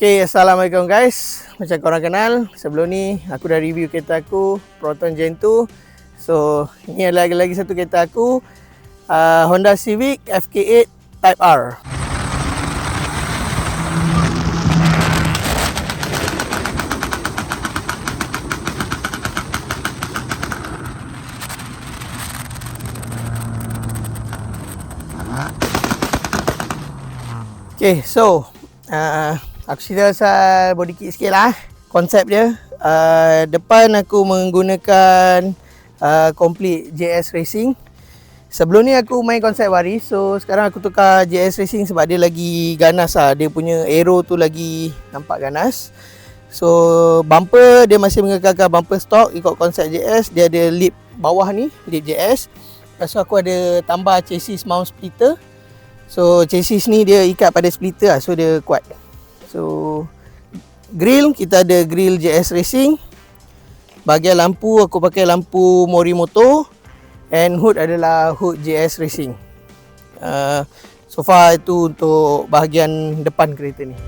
Okay, Assalamualaikum guys. Macam korang kenal, sebelum ni aku dah review kereta aku, Proton Gen 2. So, ini adalah lagi satu kereta aku, Honda Civic FK8 Type R. Okay, so aku cerita pasal body kit sikit lah. Konsep dia, depan aku menggunakan complete JS Racing. Sebelum ni aku main konsep waris, so sekarang aku tukar JS Racing sebab dia lagi ganas lah. Dia punya aero tu lagi nampak ganas. So bumper dia masih mengekalkan bumper stock ikut konsep JS. Dia ada lip bawah ni, lip JS. Lepas tu aku ada tambah chassis mount splitter. So chassis ni dia ikat pada splitter lah, so dia kuat. So grill, kita ada grill JS Racing. Bahagian lampu aku pakai lampu Morimoto. And hood adalah hood JS Racing. So far itu untuk bahagian depan kereta ni.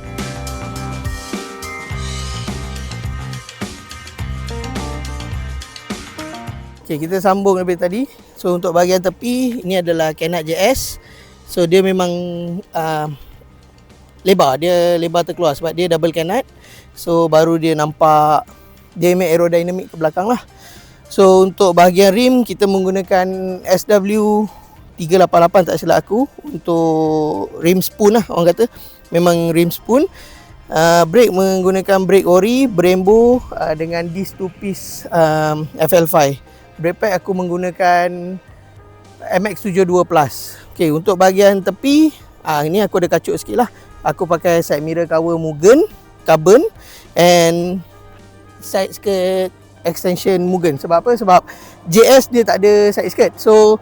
Okay, kita sambung lebih tadi. So untuk bahagian tepi, ini adalah Kenat JS. So dia memang lebar, dia lebar terkeluar sebab dia double Kenat. So baru dia nampak, dia ambil aerodynamic ke belakang lah. So untuk bahagian rim, kita menggunakan SW388 tak silap aku. Untuk rim spoon lah orang kata, memang rim spoon. Brake menggunakan brake ori Brembo dengan disc 2 piece FL5. Brake pad aku menggunakan MX72 Plus. Okay, untuk bahagian tepi, ini aku ada kacut sikit lah. Aku pakai side mirror cover Mugen carbon and side skirt extension Mugen. Sebab apa? Sebab JS dia tak ada side skirt, so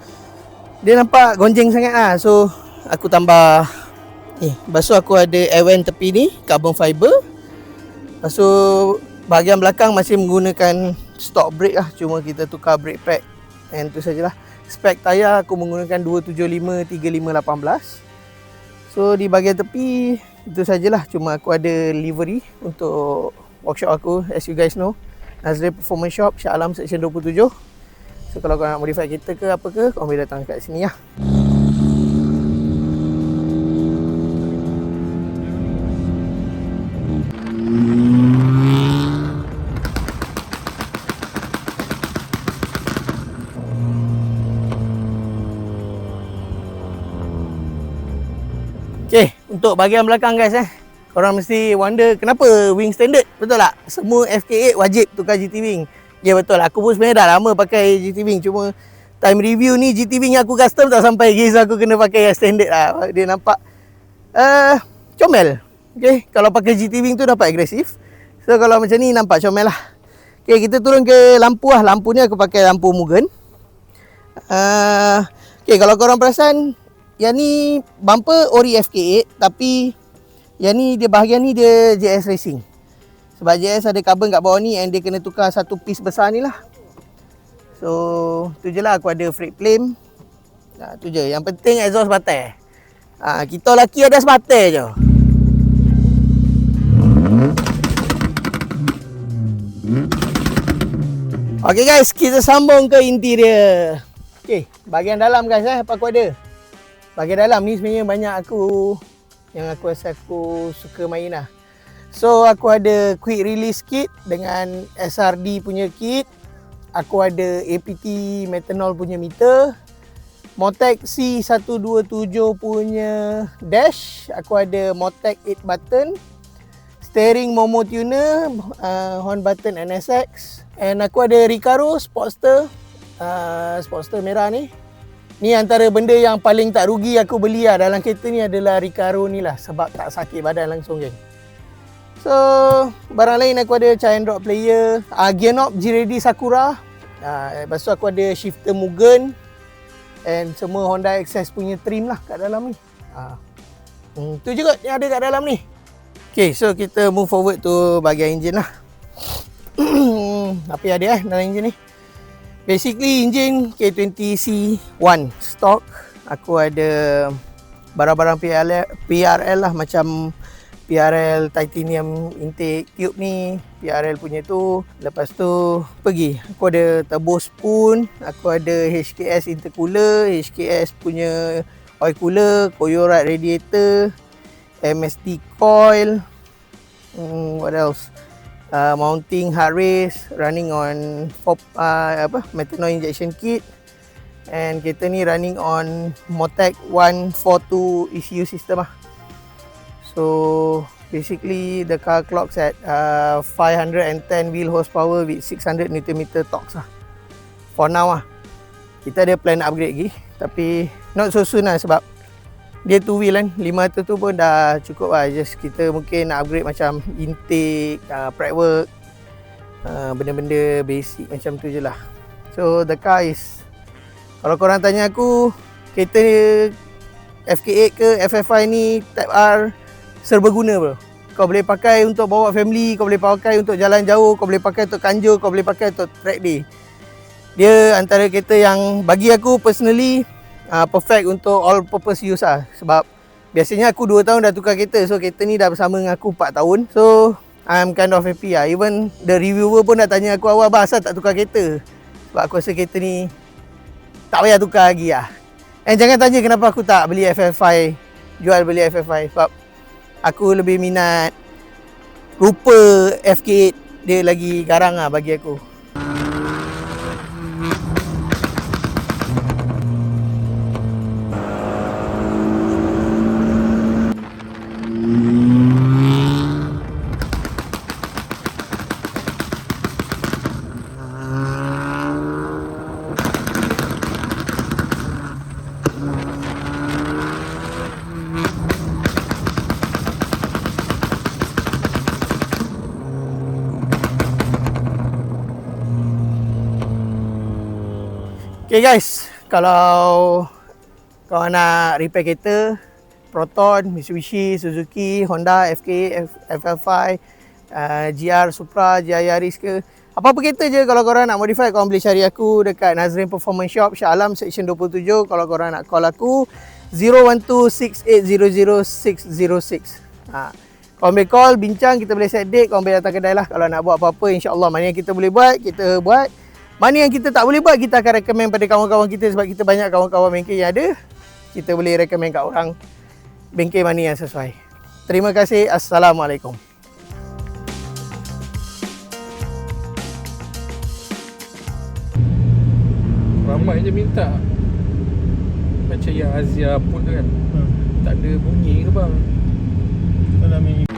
dia nampak gonjeng sangat lah. So aku tambah ni. Lepas tu aku ada air vent tepi ni, carbon fiber. Lepas tu bahagian belakang masih menggunakan stock brake lah, cuma kita tukar brake pad and tu sajalah. Spek tayar aku menggunakan 275 35 18. So di bahagian tepi itu sajalah, cuma aku ada livery untuk workshop aku, as you guys know, Nazri Performance Shop, Shah Alam Section 27. So kalau korang nak modify kereta ke apa ke, korang boleh datang kat sini lah. Okay, untuk bahagian belakang guys, korang mesti wonder kenapa wing standard, betul tak? Semua FK8 wajib tukar GT wing. Ya betul, aku pun sebenarnya dah lama pakai GT wing, cuma time review ni GT wing aku custom tak sampai, guys, aku kena pakai yang standard lah. Dia nampak comel. Okay, kalau pakai GT wing tu nampak agresif. So kalau macam ni nampak comel lah. Okay, kita turun ke lampu lah. Lampu ni aku pakai lampu Mugen. Okay, kalau korang perasan, yang ni bumper ori FK8, tapi yang ni dia bahagian ni dia JS Racing. Sebab JS ada carbon kat bawah ni and dia kena tukar satu piece besar ni lah. So tu je lah, aku ada freight plane. Tu je, yang penting exhaust batai. Kita lelaki ada sebatai je. Okay guys, kita sambung ke interior. Okay, bahagian dalam guys, apa aku ada. Bahagian dalam ni sebenarnya banyak yang aku rasa aku suka main lah. So aku ada quick release kit dengan SRD punya kit. Aku ada APT methanol punya meter. Motec C127 punya dash. Aku ada Motec 8 button. Steering Momo tuner, horn button NSX. And aku ada Recaro Sportster. Sportster merah ni. Ni antara benda yang paling tak rugi aku beli lah dalam kereta ni adalah Recaro ni lah, sebab tak sakit badan langsung geng. So barang lain aku ada chain drop player, gear knob Jiredi Sakura. Lepas tu aku ada shifter Mugen and semua Honda Access punya trim lah kat dalam ni. Tu je kot yang ada kat dalam ni. Okay, so kita move forward tu bahagian enjin lah. Apa yang ada dalam enjin ni? Basically enjin K20C1 stock. Aku ada barang-barang PRL lah, macam PRL titanium intake tube ni, PRL punya tu. Lepas tu pergi, aku ada turbo spoon, aku ada HKS intercooler, HKS punya oil cooler, Koyo Rad radiator, MST coil, what else, mounting hard race, running on methanol injection kit, and kereta ni running on Motec 142 ECU system lah. So basically the car clocks at 510 wheel horsepower with 600 Nm torque lah. For now lah. Kita ada plan upgrade lagi, tapi not so soon lah sebab dia 2 wheel kan. 500 tu pun dah cukup lah. Just kita mungkin nak upgrade macam intake, prep work, benda-benda basic macam tu je lah. So the car is, kalau korang tanya aku, kereta FK8 ke FF5 ni Type R serbaguna bro. Kau boleh pakai untuk bawa family, kau boleh pakai untuk jalan jauh, kau boleh pakai untuk kanjo, kau boleh pakai untuk track day. Dia antara kereta yang bagi aku personally perfect untuk all purpose use lah. Sebab biasanya aku 2 tahun dah tukar kereta, so kereta ni dah bersama dengan aku 4 tahun. So I'm kind of happy lah. Even the reviewer pun dah tanya aku awal, "Abang, asal tak tukar kereta?" Sebab aku rasa kereta ni tak payah tukar lagi lah. And jangan tanya kenapa aku tak beli FF5, jual beli FF5. Sebab aku lebih minat rupa FK8, dia lagi garang lah bagi aku. Okay guys, kalau kau nak repair kereta, Proton, Mitsubishi, Suzuki, Honda, FK, FL5, GR Supra, GR Yaris ke, apa-apa kereta je kalau korang nak modify, korang boleh cari aku dekat Nazrin Performance Shop, Shah Alam, Section 27. Kalau korang nak call aku, 012-6800-606. Korang boleh call, bincang, kita boleh set date, korang boleh datang kedai lah. Kalau nak buat apa-apa, insyaAllah mana yang kita boleh buat, kita buat. Mana yang kita tak boleh buat, kita akan recommend pada kawan-kawan kita. Sebab kita banyak kawan-kawan bengkel yang ada, kita boleh recommend kat orang bengkel mana yang sesuai. Terima kasih. Assalamualaikum. Ramai je minta. Macam yang Azia pun kan, tak ada bunyi ke bang? Dalam ini